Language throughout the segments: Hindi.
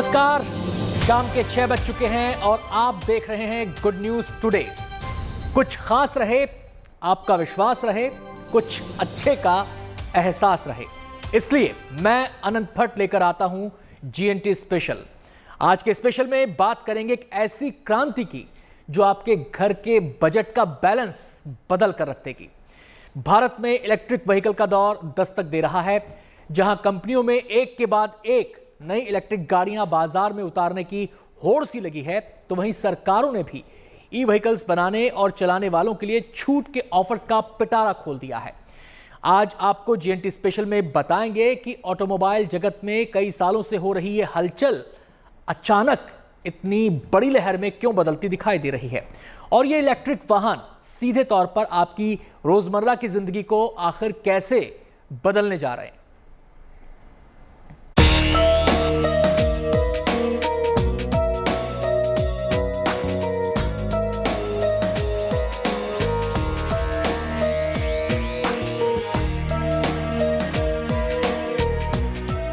नमस्कार, शाम के 6 बज चुके हैं और आप देख रहे हैं गुड न्यूज टुडे। कुछ खास रहे, आपका विश्वास रहे, कुछ अच्छे का एहसास रहे, इसलिए मैं अनंत भट्ट लेकर आता हूं जीएनटी स्पेशल। आज के स्पेशल में बात करेंगे एक ऐसी क्रांति की जो आपके घर के बजट का बैलेंस बदल कर रख देगी। भारत में इलेक्ट्रिक व्हीकल का दौर दस्तक दे रहा है, जहां कंपनियों में एक के बाद एक नई इलेक्ट्रिक गाड़ियां बाजार में उतारने की होड़ सी लगी है, तो वहीं सरकारों ने भी ई व्हीकल्स बनाने और चलाने वालों के लिए छूट के ऑफर्स का पिटारा खोल दिया है। आज आपको जीएनटी स्पेशल में बताएंगे कि ऑटोमोबाइल जगत में कई सालों से हो रही ये हलचल अचानक इतनी बड़ी लहर में क्यों बदलती दिखाई दे रही है, और ये इलेक्ट्रिक वाहन सीधे तौर पर आपकी रोजमर्रा की जिंदगी को आखिर कैसे बदलने जा रहे हैं।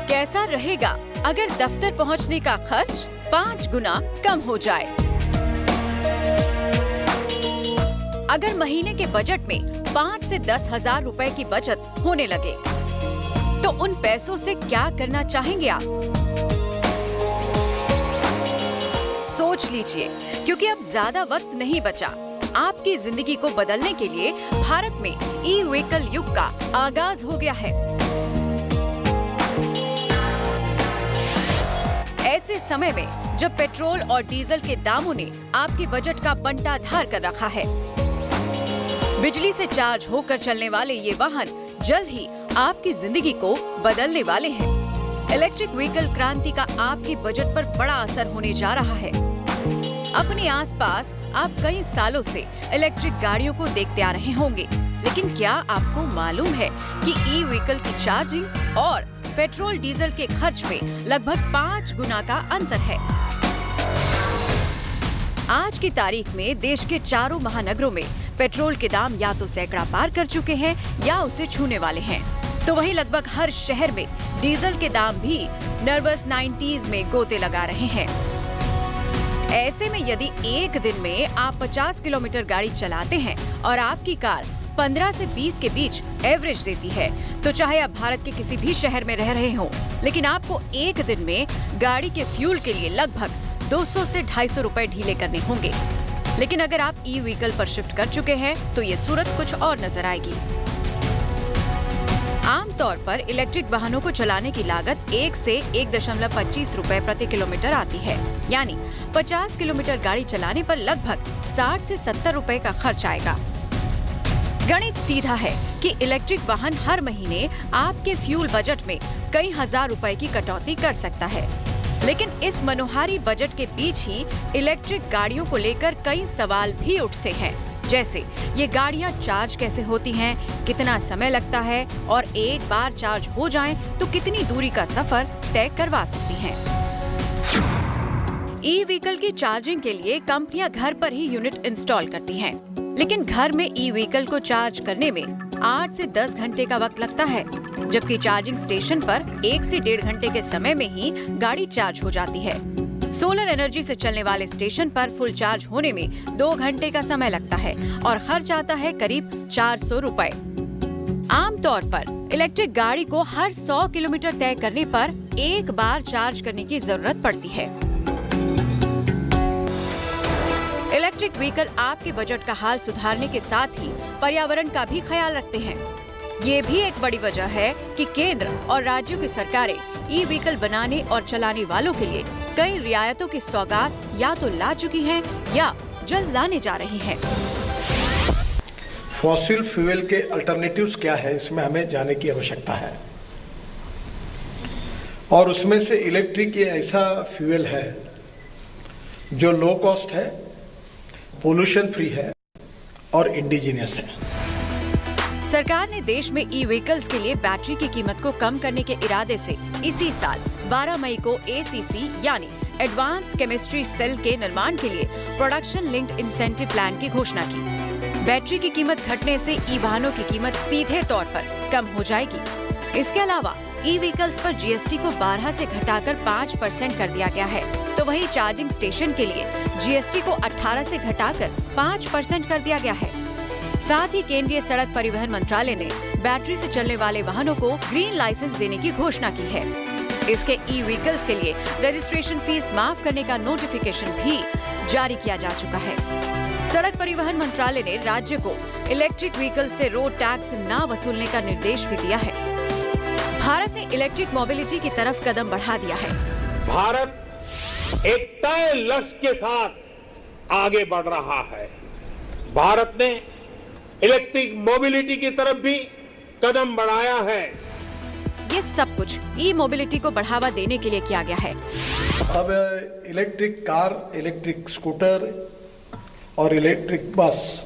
कैसा रहेगा अगर दफ्तर पहुंचने का खर्च 5 गुना कम हो जाए? अगर महीने के बजट में 5 से 10 हजार रुपए की बचत होने लगे, तो उन पैसों से क्या करना चाहेंगे आप? सोच लीजिए, क्योंकि अब ज्यादा वक्त नहीं बचा। आपकी जिंदगी को बदलने के लिए भारत में ई व्हीकल युग का आगाज हो गया है। ऐसे समय में जब पेट्रोल और डीजल के दामों ने आपके बजट का बंटाधार कर रखा है, बिजली से चार्ज होकर चलने वाले ये वाहन जल्द ही आपकी जिंदगी को बदलने वाले हैं। इलेक्ट्रिक व्हीकल क्रांति का आपके बजट पर बड़ा असर होने जा रहा है। अपने आसपास आप कई सालों से इलेक्ट्रिक गाड़ियों को देखते आ रहे होंगे, लेकिन क्या आपको मालूम है कि ई व्हीकल की चार्जिंग और पेट्रोल डीजल के खर्च में लगभग 5 गुना का अंतर है। आज की तारीख में देश के चारों महानगरों में पेट्रोल के दाम या तो सैकड़ा पार कर चुके हैं या उसे छूने वाले हैं, तो वहीं लगभग हर शहर में डीजल के दाम भी नर्वस 90s में गोते लगा रहे हैं। ऐसे में यदि एक दिन में आप 50 किलोमीटर गाड़ी चलाते हैं और आपकी कार 15 से 20 के बीच एवरेज देती है, तो चाहे आप भारत के किसी भी शहर में रह रहे हो, लेकिन आपको एक दिन में गाड़ी के फ्यूल के लिए लगभग 200 से 250 रुपए ढीले करने होंगे। लेकिन अगर आप ई व्हीकल पर शिफ्ट कर चुके हैं, तो ये सूरत कुछ और नजर आएगी। आमतौर पर इलेक्ट्रिक वाहनों को चलाने की लागत 1 से 1.25 रुपए प्रति किलोमीटर आती है, यानी 50 किलोमीटर गाड़ी चलाने पर लगभग 60 से 70 रुपए का खर्च आएगा। गणित सीधा है कि इलेक्ट्रिक वाहन हर महीने आपके फ्यूल बजट में कई हजार रुपए की कटौती कर सकता है। लेकिन इस मनोहारी बजट के बीच ही इलेक्ट्रिक गाड़ियों को लेकर कई सवाल भी उठते हैं, जैसे ये गाड़ियां चार्ज कैसे होती हैं, कितना समय लगता है, और एक बार चार्ज हो जाएं तो कितनी दूरी का सफर तय करवा सकती हैं। ई व्हीकल की चार्जिंग के लिए कंपनियां घर पर ही यूनिट इंस्टॉल करती हैं, लेकिन घर में ई व्हीकल को चार्ज करने में 8 से 10 घंटे का वक्त लगता है, जबकि चार्जिंग स्टेशन पर 1 से 1.5 घंटे के समय में ही गाड़ी चार्ज हो जाती है। सोलर एनर्जी से चलने वाले स्टेशन पर फुल चार्ज होने में 2 घंटे का समय लगता है और खर्च आता है करीब 400 रुपए। आमतौर पर इलेक्ट्रिक गाड़ी को हर 100 किलोमीटर तय करने पर एक बार चार्ज करने की जरूरत पड़ती है। इलेक्ट्रिक व्हीकल आपके बजट का हाल सुधारने के साथ ही पर्यावरण का भी ख्याल रखते हैं। ये भी एक बड़ी वजह है कि केंद्र और राज्यों की सरकारें ई व्हीकल बनाने और चलाने वालों के लिए कई रियायतों की सौगात या तो ला चुकी हैं या जल्द लाने जा रही हैं। फॉसिल फ्यूल के अल्टरनेटिव्स क्या है, इसमें हमें जाने की आवश्यकता है, और उसमें से इलेक्ट्रिक ये ऐसा फ्यूल है जो लो कॉस्ट है, पोल्यूशन फ्री है और इंडिजिनियस है। सरकार ने देश में ई व्हीकल्स के लिए बैटरी की कीमत को कम करने के इरादे से इसी साल 12 मई को ACC यानी एडवांस केमिस्ट्री सेल के निर्माण के लिए प्रोडक्शन लिंक्ड इंसेंटिव प्लान की घोषणा की। बैटरी की कीमत घटने से ई वाहनों की कीमत सीधे तौर पर कम हो जाएगी। इसके अलावा ई व्हीकल्स पर जीएसटी को 12 से घटाकर 5% कर दिया गया है, तो वहीं चार्जिंग स्टेशन के लिए जीएसटी को 18 से घटाकर 5% कर दिया गया है। साथ ही केंद्रीय सड़क परिवहन मंत्रालय ने बैटरी से चलने वाले वाहनों को ग्रीन लाइसेंस देने की घोषणा की है। इसके ई व्हीकल्स के लिए रजिस्ट्रेशन फीस माफ करने का नोटिफिकेशन भी जारी किया जा चुका है। सड़क परिवहन मंत्रालय ने राज्य को इलेक्ट्रिक व्हीकल से रोड टैक्स न वसूलने का निर्देश भी दिया है। भारत ने इलेक्ट्रिक मोबिलिटी की तरफ कदम बढ़ा दिया है। भारत एक तय लक्ष्य के साथ आगे बढ़ रहा है। भारत ने इलेक्ट्रिक मोबिलिटी की तरफ भी कदम बढ़ाया है। ये सब कुछ ई मोबिलिटी को बढ़ावा देने के लिए किया गया है। अब इलेक्ट्रिक कार, इलेक्ट्रिक स्कूटर और इलेक्ट्रिक बस,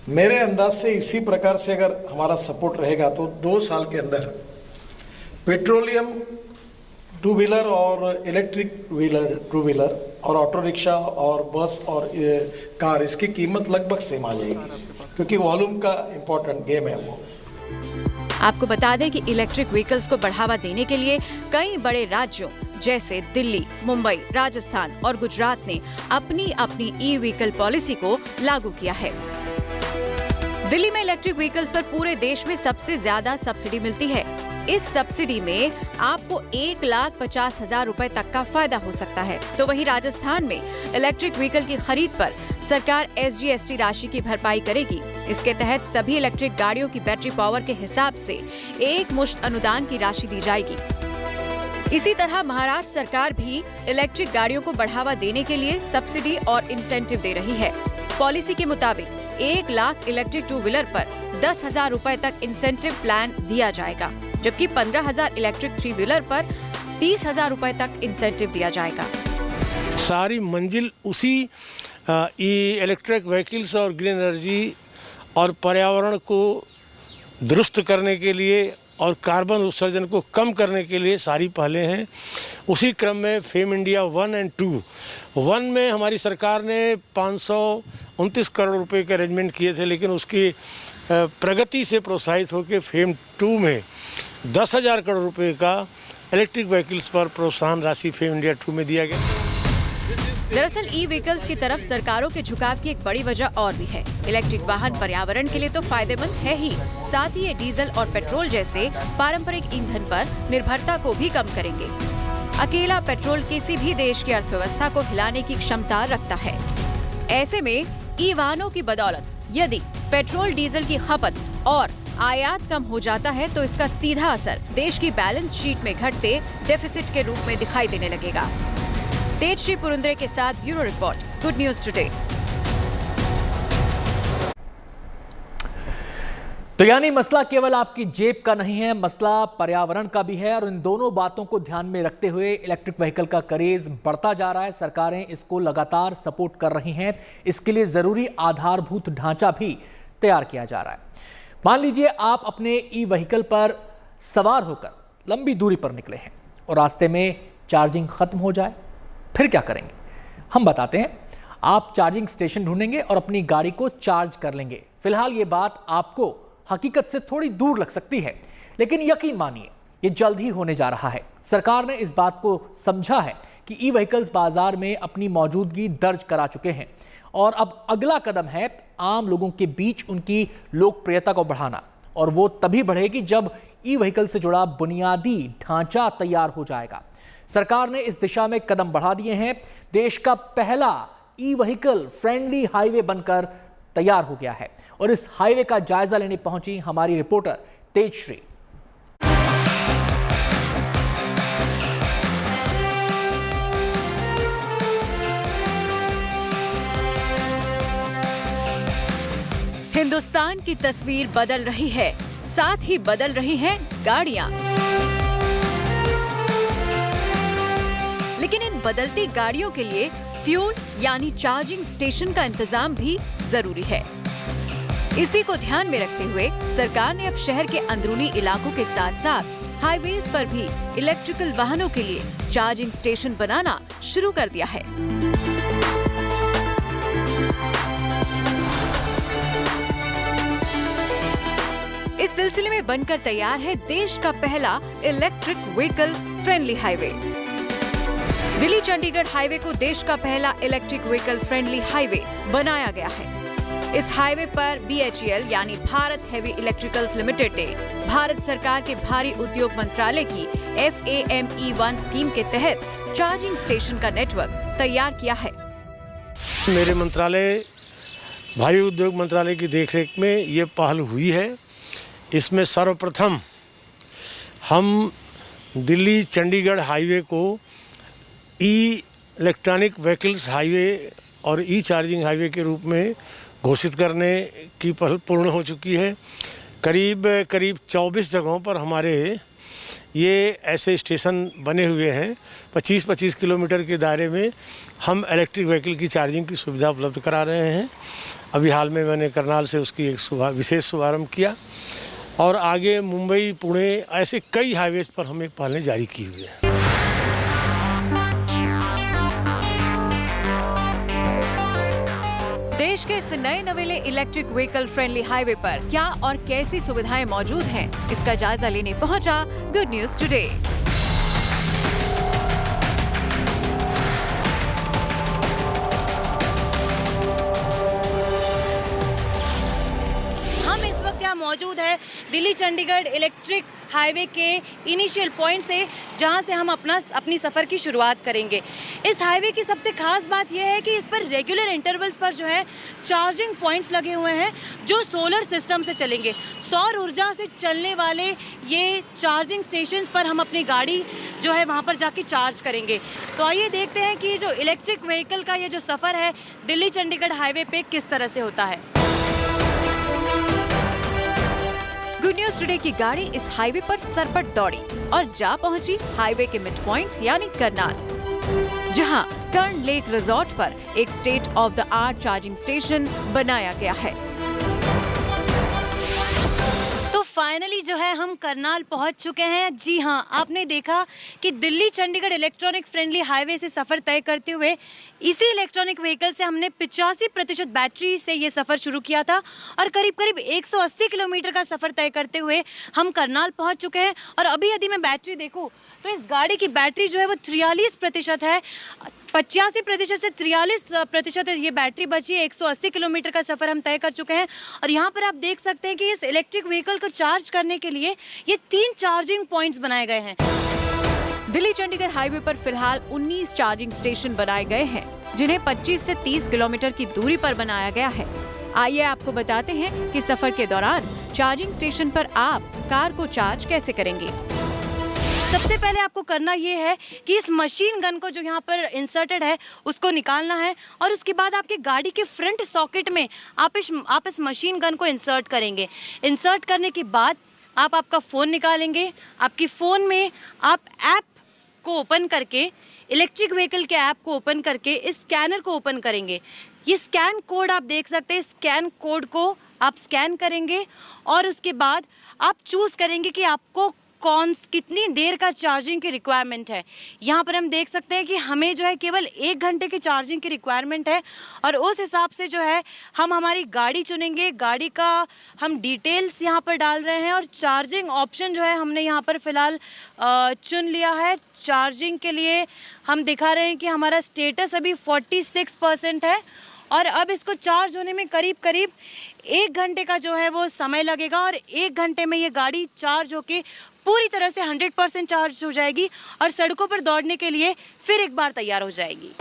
मेरे अंदाज से इसी प्रकार से अगर हमारा सपोर्ट रहेगा तो 2 साल के अंदर पेट्रोलियम टू व्हीलर और इलेक्ट्रिक टू व्हीलर और ऑटो रिक्शा और बस और कार, इसकी कीमत लगभग सेम आ जाएगी, क्योंकि वॉल्यूम का इम्पोर्टेंट गेम है वो। आपको बता दें कि इलेक्ट्रिक व्हीकल्स को बढ़ावा देने के लिए कई बड़े राज्यों जैसे दिल्ली, मुंबई, राजस्थान और गुजरात ने अपनी अपनी ई व्हीकल पॉलिसी को लागू किया है। दिल्ली में इलेक्ट्रिक व्हीकल्स पर पूरे देश में सबसे ज्यादा सब्सिडी मिलती है। इस सब्सिडी में आपको 1,50,000 रुपए तक का फायदा हो सकता है। तो वहीं राजस्थान में इलेक्ट्रिक व्हीकल की खरीद पर सरकार SGST राशि की भरपाई करेगी। इसके तहत सभी इलेक्ट्रिक गाड़ियों की बैटरी पावर के हिसाब से एक मुश्त अनुदान की राशि दी जाएगी। इसी तरह महाराष्ट्र सरकार भी इलेक्ट्रिक गाड़ियों को बढ़ावा देने के लिए सब्सिडी और इंसेंटिव दे रही है। पॉलिसी के मुताबिक 1 लाख इलेक्ट्रिक टू व्हीलर पर 10,000 रुपए तक इंसेंटिव प्लान दिया जाएगा, जबकि 15,000 इलेक्ट्रिक 3 व्हीलर पर 30,000 रुपए तक इंसेंटिव दिया जाएगा। सारी मंजिल उसी इलेक्ट्रिक व्हीकल्स और ग्रीन एनर्जी और पर्यावरण को दुरुस्त करने के लिए और कार्बन उत्सर्जन को कम करने के लिए सारी पहले हैं। उसी क्रम में फेम इंडिया 1 और 2, 1 में हमारी सरकार ने 529 करोड़ रुपए के अरेंजमेंट किए थे, लेकिन उसकी प्रगति से प्रोत्साहित होकर फेम 2 में 10,000 करोड़ रुपए का इलेक्ट्रिक व्हीकल्स पर प्रोत्साहन राशि फेम इंडिया 2 में दिया गया। दरअसल ई व्हीकल्स की तरफ सरकारों के झुकाव की एक बड़ी वजह और भी है। इलेक्ट्रिक वाहन पर्यावरण के लिए तो फायदेमंद है ही, साथ ही ये डीजल और पेट्रोल जैसे पारंपरिक ईंधन पर निर्भरता को भी कम करेंगे। अकेला पेट्रोल किसी भी देश की अर्थव्यवस्था को हिलाने की क्षमता रखता है। ऐसे में ई वाहनों की बदौलत यदि पेट्रोल डीजल की खपत और आयात कम हो जाता है तो इसका सीधा असर देश की बैलेंस शीट में घटते डेफिसिट के रूप में दिखाई देने लगेगा। तेजश्री पुरुंद्रे के साथ bureau report, good news today. तो यानी मसला केवल आपकी जेब का नहीं है, मसला पर्यावरण का भी है, और इन दोनों बातों को ध्यान में रखते हुए इलेक्ट्रिक व्हीकल का क्रेज बढ़ता जा रहा है। सरकारें इसको लगातार सपोर्ट कर रही हैं। इसके लिए जरूरी आधारभूत ढांचा भी तैयार किया जा रहा है। मान लीजिए आप अपने ई व्हीकल पर सवार होकर लंबी दूरी पर निकले हैं और रास्ते में चार्जिंग खत्म हो जाए, फिर क्या करेंगे? हम बताते हैं। आप चार्जिंग स्टेशन ढूंढेंगे और अपनी गाड़ी को चार्ज कर लेंगे। फिलहाल ये बात आपको हकीकत से थोड़ी दूर लग सकती है, लेकिन यकीन मानिए ये जल्द ही होने जा रहा है। सरकार ने इस बात को समझा है कि ई व्हीकल्स बाजार में अपनी मौजूदगी दर्ज करा चुके हैं और अब अगला कदम है आम लोगों के बीच उनकी लोकप्रियता को बढ़ाना, और वो तभी बढ़ेगी जब ई व्हीकल से जुड़ा बुनियादी ढांचा तैयार हो जाएगा। सरकार ने इस दिशा में कदम बढ़ा दिए हैं। देश का पहला ई व्हीकल फ्रेंडली हाईवे बनकर तैयार हो गया है और इस हाईवे का जायजा लेने पहुंची हमारी रिपोर्टर तेजश्री। हिंदुस्तान की तस्वीर बदल रही है, साथ ही बदल रही हैं गाड़ियां। लेकिन इन बदलती गाड़ियों के लिए फ्यूल यानी चार्जिंग स्टेशन का इंतजाम भी जरूरी है। इसी को ध्यान में रखते हुए सरकार ने अब शहर के अंदरूनी इलाकों के साथ साथ हाईवेज पर भी इलेक्ट्रिकल वाहनों के लिए चार्जिंग स्टेशन बनाना शुरू कर दिया है। इस सिलसिले में बनकर तैयार है देश का पहला electric vehicle friendly highway. Delhi Chandigarh highway को देश का पहला इलेक्ट्रिक व्हीकल फ्रेंडली हाईवे बनाया गया है। इस हाईवे पर BHEL यानी भारत हेवी इलेक्ट्रिकल्स लिमिटेड ने भारत सरकार के भारी उद्योग मंत्रालय की FAME1 स्कीम के तहत चार्जिंग स्टेशन का नेटवर्क तैयार किया है। मेरे मंत्रालय भारी उद्योग मंत्रालय की देखरेख में ये पहल हुई है। इसमें सर्वप्रथम हम दिल्ली चंडीगढ़ हाईवे को इलेक्ट्रॉनिक व्हीकल्स हाईवे और चार्जिंग हाईवे के रूप में घोषित करने की पहल पूर्ण हो चुकी है। करीब 24 जगहों पर हमारे ये ऐसे स्टेशन बने हुए हैं। 25-25 किलोमीटर के दायरे में हम इलेक्ट्रिक व्हीकल की चार्जिंग की सुविधा उपलब्ध करा रहे हैं। अभी हाल में मैंने करनाल से उसकी एक विशेष शुभारंभ किया और आगे मुंबई, पुणे ऐसे कई हाईवेज पर हम एक पहलें जारी की हुई है। देश के इस नए नवेले इलेक्ट्रिक व्हीकल फ्रेंडली हाईवे पर क्या और कैसी सुविधाएं मौजूद हैं, इसका जायजा लेने पहुंचा गुड न्यूज टुडे। हम इस वक्त यहाँ मौजूद है दिल्ली चंडीगढ़ इलेक्ट्रिक हाईवे के इनिशियल पॉइंट से, जहाँ से हम अपनी सफ़र की शुरुआत करेंगे। इस हाईवे की सबसे खास बात यह है कि इस पर रेगुलर इंटरवल्स पर जो है चार्जिंग पॉइंट्स लगे हुए हैं जो सोलर सिस्टम से चलेंगे। सौर ऊर्जा से चलने वाले ये चार्जिंग स्टेशंस पर हम अपनी गाड़ी जो है वहाँ पर जाके चार्ज करेंगे। तो आइए देखते हैं कि जो इलेक्ट्रिक व्हीकल का ये जो सफ़र है दिल्ली चंडीगढ़ हाईवे पे किस तरह से होता है। गुड न्यूज टुडे की गाड़ी इस हाईवे पर सरपट दौड़ी और जा पहुंची हाईवे के मिड पॉइंट यानी करनाल, जहां कर्ण लेक रिजॉर्ट पर एक state of the art charging station बनाया गया है। तो फाइनली जो है हम करनाल पहुंच चुके हैं। जी हाँ, आपने देखा कि Delhi Chandigarh electronic friendly highway से सफ़र तय करते हुए इसी इलेक्ट्रॉनिक व्हीकल से हमने 85% बैटरी से ये सफ़र शुरू किया था और करीब 180 किलोमीटर का सफ़र तय करते हुए हम करनाल पहुंच चुके हैं। और अभी यदि मैं बैटरी देखूं तो इस गाड़ी की बैटरी जो है वो 43% है। 85% से 43% ये बैटरी बची है। 180 किलोमीटर का सफ़र हम तय कर चुके हैं और यहाँ पर आप देख सकते हैं कि इस इलेक्ट्रिक व्हीकल को चार्ज करने के लिए ये 3 चार्जिंग पॉइंट्स बनाए गए हैं। दिल्ली चंडीगढ़ हाईवे पर फिलहाल 19 चार्जिंग स्टेशन बनाए गए हैं, जिन्हें 25 से 30 किलोमीटर की दूरी पर बनाया गया है। आइए आपको बताते हैं कि सफर के दौरान चार्जिंग स्टेशन पर आप कार को चार्ज कैसे करेंगे। सबसे पहले आपको करना ये है कि इस मशीन गन को जो यहाँ पर इंसर्टेड है उसको निकालना है और उसके बाद आपकी गाड़ी के फ्रंट सॉकेट में आप इस मशीन गन को इंसर्ट करेंगे। इंसर्ट करने के बाद आप आपका फ़ोन निकालेंगे। आपकी फ़ोन में आप ऐप को ओपन करके, इलेक्ट्रिक व्हीकल के ऐप को ओपन करके इस स्कैनर को ओपन करेंगे। ये स्कैन कोड आप देख सकते हैं, स्कैन कोड को आप स्कैन करेंगे और उसके बाद आप चूज़ करेंगे कि आपको कितनी देर का चार्जिंग की रिक्वायरमेंट है। यहाँ पर हम देख सकते हैं कि हमें जो है केवल 1 घंटे की चार्जिंग की रिक्वायरमेंट है और उस हिसाब से जो है हम हमारी गाड़ी चुनेंगे। गाड़ी का हम डिटेल्स यहाँ पर डाल रहे हैं और चार्जिंग ऑप्शन जो है हमने यहाँ पर फ़िलहाल चुन लिया है। चार्जिंग के लिए हम दिखा रहे हैं कि हमारा स्टेटस अभी 46% है और अब इसको चार्ज होने में करीब 1 घंटे का जो है वो समय लगेगा और 1 घंटे में ये गाड़ी चार्ज होके पूरी तरह से 100% चार्ज हो जाएगी और सड़कों पर दौड़ने के लिए फिर एक बार तैयार हो जाएगी।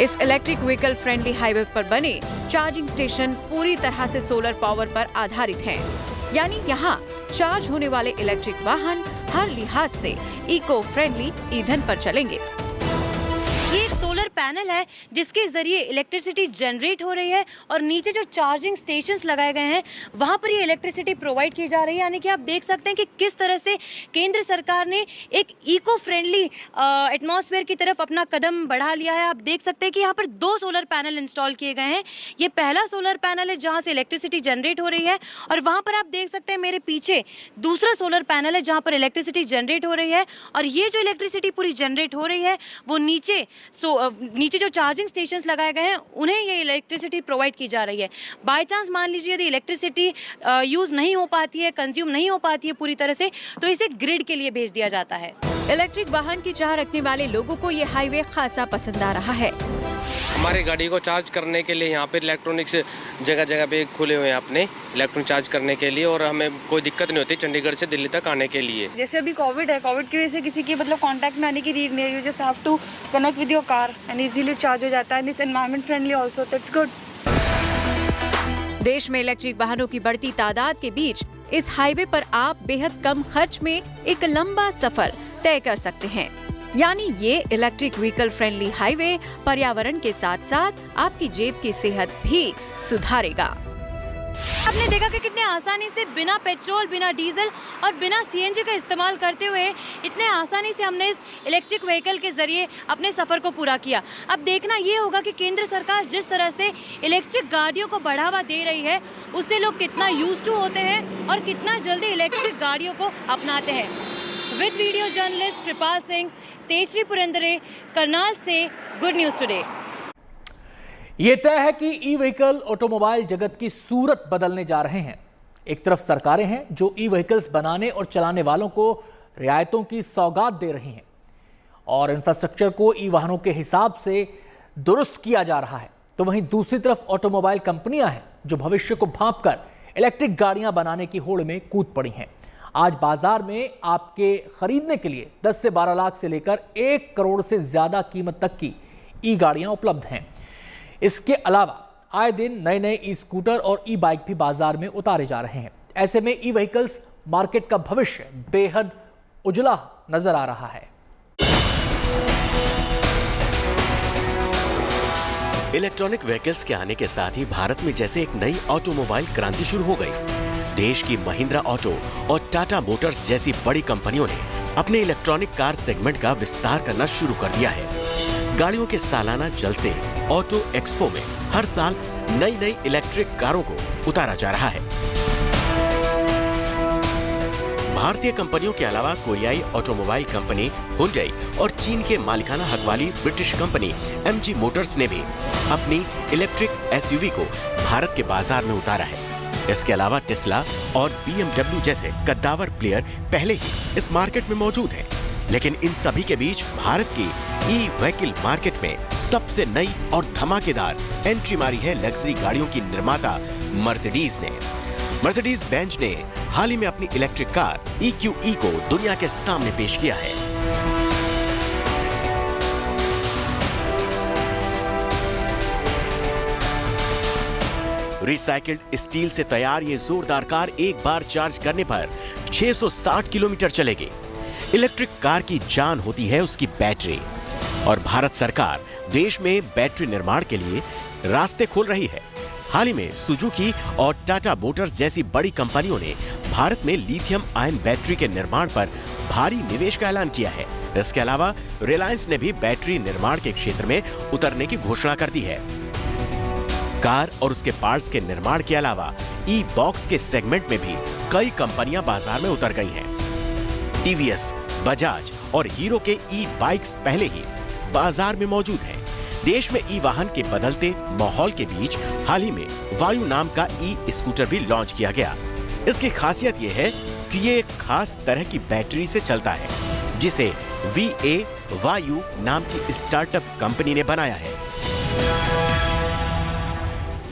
इस इलेक्ट्रिक व्हीकल फ्रेंडली हाईवे पर बने चार्जिंग स्टेशन पूरी तरह से सोलर पावर पर आधारित हैं, यानी यहाँ चार्ज होने वाले इलेक्ट्रिक वाहन हर लिहाज से इको फ्रेंडली ईंधन पर चलेंगे। ये एक सोलर पैनल है जिसके ज़रिए इलेक्ट्रिसिटी जनरेट हो रही है और नीचे जो चार्जिंग स्टेशंस लगाए गए हैं वहाँ पर ये इलेक्ट्रिसिटी प्रोवाइड की जा रही है। यानी कि आप देख सकते हैं कि किस तरह से केंद्र सरकार ने एक इको फ्रेंडली एटमॉस्फेयर की तरफ अपना कदम बढ़ा लिया है। आप देख सकते हैं कि यहाँ पर 2 सोलर पैनल इंस्टॉल किए गए हैं। ये पहला सोलर पैनल है जहाँ से इलेक्ट्रिसिटी जनरेट हो रही है और वहाँ पर आप देख सकते हैं मेरे पीछे दूसरा सोलर पैनल है जहाँ पर इलेक्ट्रिसिटी जनरेट हो रही है और ये जो इलेक्ट्रिसिटी पूरी जनरेट हो रही है वो नीचे नीचे जो चार्जिंग स्टेशंस लगाए गए हैं उन्हें ये इलेक्ट्रिसिटी प्रोवाइड की जा रही है। बाय चांस मान लीजिए यदि इलेक्ट्रिसिटी यूज़ नहीं हो पाती है, कंज्यूम नहीं हो पाती है पूरी तरह से, तो इसे ग्रिड के लिए भेज दिया जाता है। इलेक्ट्रिक वाहन की चाह रखने वाले लोगों को ये हाईवे खासा पसंद आ रहा है। हमारे गाड़ी को चार्ज करने के लिए यहाँ पे इलेक्ट्रॉनिक्स जगह जगह पे खुले हुए हैं अपने इलेक्ट्रॉनिक चार्ज करने के लिए, और हमें कोई दिक्कत नहीं होती चंडीगढ़ से दिल्ली तक आने के लिए। जैसे अभी कोविड है, कोविड की वजह से किसी की मतलब कांटेक्ट में आने की नीड नहीं है। You just have to connect with your car and easily charge हो जाता है and it's environment friendly also, that's good. देश में इलेक्ट्रिक वाहनों की बढ़ती तादाद के बीच इस हाईवे पर आप बेहद कम खर्च में एक लंबा सफर तय कर सकते हैं। यानी ये इलेक्ट्रिक व्हीकल फ्रेंडली हाईवे पर्यावरण के साथ साथ आपकी जेब की सेहत भी सुधारेगा। आपने देखा कि कितने आसानी से बिना पेट्रोल, बिना डीजल और बिना सीएनजी का इस्तेमाल करते हुए इतने आसानी से हमने इस इलेक्ट्रिक व्हीकल के जरिए अपने सफ़र को पूरा किया। अब देखना ये होगा कि केंद्र सरकार जिस तरह से इलेक्ट्रिक गाड़ियों को बढ़ावा दे रही है, उससे लोग कितना यूज्ड टू होते हैं और कितना जल्दी इलेक्ट्रिक गाड़ियों को अपनाते हैं। विद वीडियो जर्नलिस्ट कृपाल सिंह, तेजश्री पुरंदरे, करनाल से गुड न्यूज़ टुडे। ये तय है कि ई व्हीकल ऑटोमोबाइल जगत की सूरत बदलने जा रहे हैं। एक तरफ सरकारें हैं जो ई व्हीकल्स बनाने और चलाने वालों को रियायतों की सौगात दे रही हैं और इंफ्रास्ट्रक्चर को ई वाहनों के हिसाब से दुरुस्त किया जा रहा है, तो वहीं दूसरी तरफ ऑटोमोबाइल कंपनियां हैं जो भविष्य को भांपकर इलेक्ट्रिक गाड़ियां बनाने की होड़ में कूद पड़ी हैं। आज बाजार में आपके खरीदने के लिए 10 से 12 लाख से लेकर 1 करोड़ से ज्यादा कीमत तक की ई गाड़ियां उपलब्ध हैं। इसके अलावा आए दिन नए नए ई स्कूटर और ई बाइक भी बाजार में उतारे जा रहे हैं। ऐसे में ई व्हीकल्स मार्केट का भविष्य बेहद उजला नजर आ रहा है। इलेक्ट्रॉनिक व्हीकल्स के आने के साथ ही भारत में जैसे एक नई ऑटोमोबाइल क्रांति शुरू हो गई। देश की महिंद्रा ऑटो और टाटा मोटर्स जैसी बड़ी कंपनियों ने अपने इलेक्ट्रॉनिक कार सेगमेंट का विस्तार करना शुरू कर दिया है। गाड़ियों के सालाना जलसे ऑटो एक्सपो में हर साल नई नई इलेक्ट्रिक कारों को उतारा जा रहा है। भारतीय कंपनियों के अलावा कोरियाई ऑटोमोबाइल कंपनी हुंडई और चीन के मालिकाना हक वाली ब्रिटिश कंपनी MG मोटर्स ने भी अपनी इलेक्ट्रिक SUV को भारत के बाजार में उतारा है। इसके अलावा टेस्ला और BMW जैसे कद्दावर प्लेयर पहले ही इस मार्केट में मौजूद हैं। लेकिन इन सभी के बीच भारत की ई व्हीकल मार्केट में सबसे नई और धमाकेदार एंट्री मारी है लग्जरी गाड़ियों की निर्माता मर्सिडीज ने। मर्सिडीज बेंज ने हाल ही में अपनी इलेक्ट्रिक कार EQE को दुनिया के सामने पेश किया है। रिसाइकिल्ड स्टील से तैयार ये जोरदार कार एक बार चार्ज करने पर 660 किलोमीटर चलेगी। इलेक्ट्रिक कार की जान होती है उसकी बैटरी, और भारत सरकार देश में बैटरी निर्माण के लिए रास्ते खोल रही है। हाल ही में सुजुकी और टाटा मोटर्स जैसी बड़ी कंपनियों ने भारत में लिथियम आयन बैटरी के निर्माण पर भारी निवेश का ऐलान किया है। इसके अलावा रिलायंस ने भी बैटरी निर्माण के क्षेत्र में उतरने की घोषणा कर दी है। कार और उसके पार्ट्स के निर्माण के अलावा ई बॉक्स के सेगमेंट में भी कई कंपनियां बाजार में उतर गई हैं। टीवीएस, बजाज और हीरो के ई बाइक्स पहले ही बाजार में मौजूद हैं। देश में ई वाहन के बदलते माहौल के बीच हाल ही में वायु नाम का ई स्कूटर भी लॉन्च किया गया। इसकी खासियत यह है कि ये एक खास तरह की बैटरी से चलता है, जिसे VA वायु नाम की स्टार्टअप कंपनी ने बनाया है।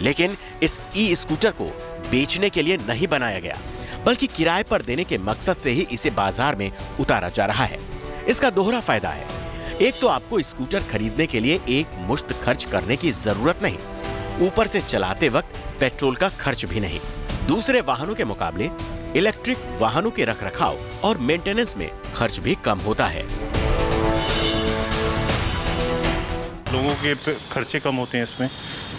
लेकिन इस ई स्कूटर को बेचने के लिए नहीं बनाया गया, बल्कि किराए पर देने के मकसद से ही इसे बाजार में उतारा जा रहा है। इसका दोहरा फायदा है। एक तो आपको स्कूटर खरीदने के लिए एक मुश्त खर्च करने की जरूरत नहीं, ऊपर से चलाते वक्त पेट्रोल का खर्च भी नहीं। दूसरे वाहनों के मुकाबले इलेक्ट्रिक वाहनों के रखरखाव और मेंटेनेंस में खर्च भी कम होता है। लोगों के खर्चे कम होते हैं इसमें।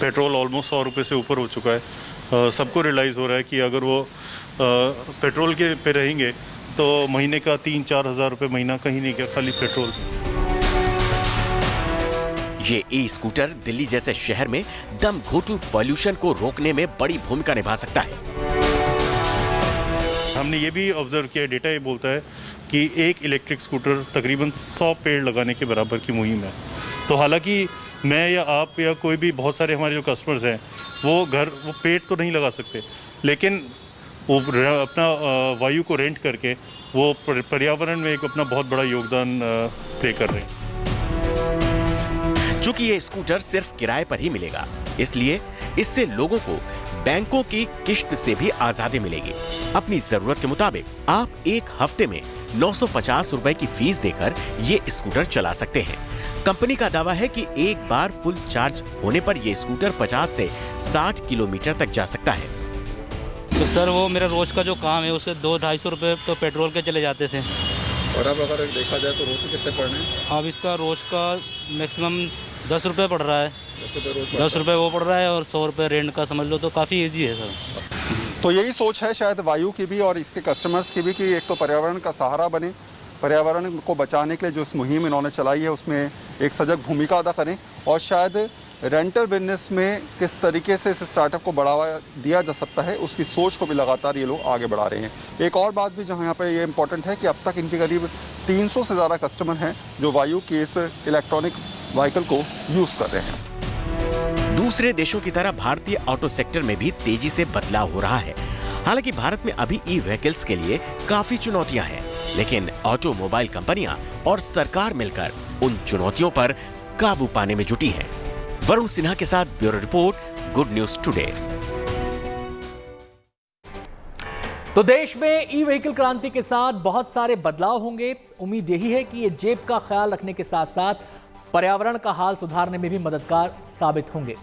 पेट्रोल ऑलमोस्ट 100 रुपये से ऊपर हो चुका है। सबको रियलाइज़ हो रहा है कि अगर वो पेट्रोल के पे रहेंगे तो महीने का 3-4 हज़ार रुपये महीना कहीं नहीं गया खाली पेट्रोल। ये ई स्कूटर दिल्ली जैसे शहर में दम घोटू पॉल्यूशन को रोकने में बड़ी भूमिका निभा सकता है। हमने ये भी ऑब्जर्व किया, डेटा ये बोलता है कि एक इलेक्ट्रिक स्कूटर तकरीबन 100 पेड़ लगाने के बराबर की मुहिम है। तो हालांकि मैं या आप या कोई भी बहुत सारे हमारे जो कस्टमर्स हैं वो पेड़ तो नहीं लगा सकते, लेकिन वो अपना वायु को रेंट करके वो पर्यावरण में एक अपना बहुत बड़ा योगदान प्ले कर रहे हैं। चूंकि ये स्कूटर सिर्फ किराए पर ही मिलेगा, इसलिए इससे लोगों को बैंकों की किश्त से भी आजादी मिलेगी। अपनी जरूरत के मुताबिक आप एक हफ्ते में 950 रुपए की फीस देकर ये स्कूटर चला सकते हैं। कंपनी का दावा है कि एक बार फुल चार्ज होने पर ये स्कूटर 50 से 60 किलोमीटर तक जा सकता है। तो सर वो मेरा रोज का जो काम है उसके 200-250 रुपए तो पेट्रोल के चले जाते थे। और अब अगर देखा जाए तो रोज के कितने पड़ रहे हैं? अब इसका रोज का मैक्सिमम 10 रुपए पड़ रहा है। 10 रुपए वो पड़ रहा है और 100 रुपए रेंट का समझ लो, तो काफ़ी ईजी है सर। तो यही सोच है शायद वायु की भी और इसके कस्टमर्स की भी कि एक तो पर्यावरण का सहारा बने, पर्यावरण को बचाने के लिए जो इस मुहिम इन्होंने चलाई है उसमें एक सजग भूमिका अदा करें, और शायद रेंटल बिजनेस में किस तरीके से इस स्टार्टअप को बढ़ावा दिया जा सकता है उसकी सोच को भी लगातार ये लोग आगे बढ़ा रहे हैं। एक और बात भी जहाँ यहाँ पर ये इम्पोर्टेंट है कि अब तक इनके करीब 300 से ज़्यादा कस्टमर हैं जो वायु के इस इलेक्ट्रॉनिक व्हीकल को यूज़ कर रहे हैं। दूसरे देशों की तरह भारतीय ऑटो सेक्टर में भी तेजी से बदलाव हो रहा है। हालांकि भारत में अभी ई व्हीकल्स के लिए काफी चुनौतियां हैं, लेकिन ऑटोमोबाइल कंपनियां और सरकार मिलकर उन चुनौतियों पर काबू पाने में जुटी हैं। वरुण सिन्हा के साथ bureau report, good news today. तो देश में ई व्हीकल क्रांति के साथ बहुत सारे बदलाव होंगे। उम्मीद यही है कि ये जेब का ख्याल रखने के साथ साथ पर्यावरण का हाल सुधारने में भी मददगार साबित होंगे।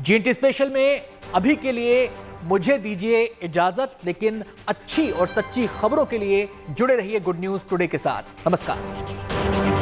GNT स्पेशल में अभी के लिए मुझे दीजिए इजाजत, लेकिन अच्छी और सच्ची खबरों के लिए जुड़े रहिए गुड न्यूज टुडे के साथ। नमस्कार।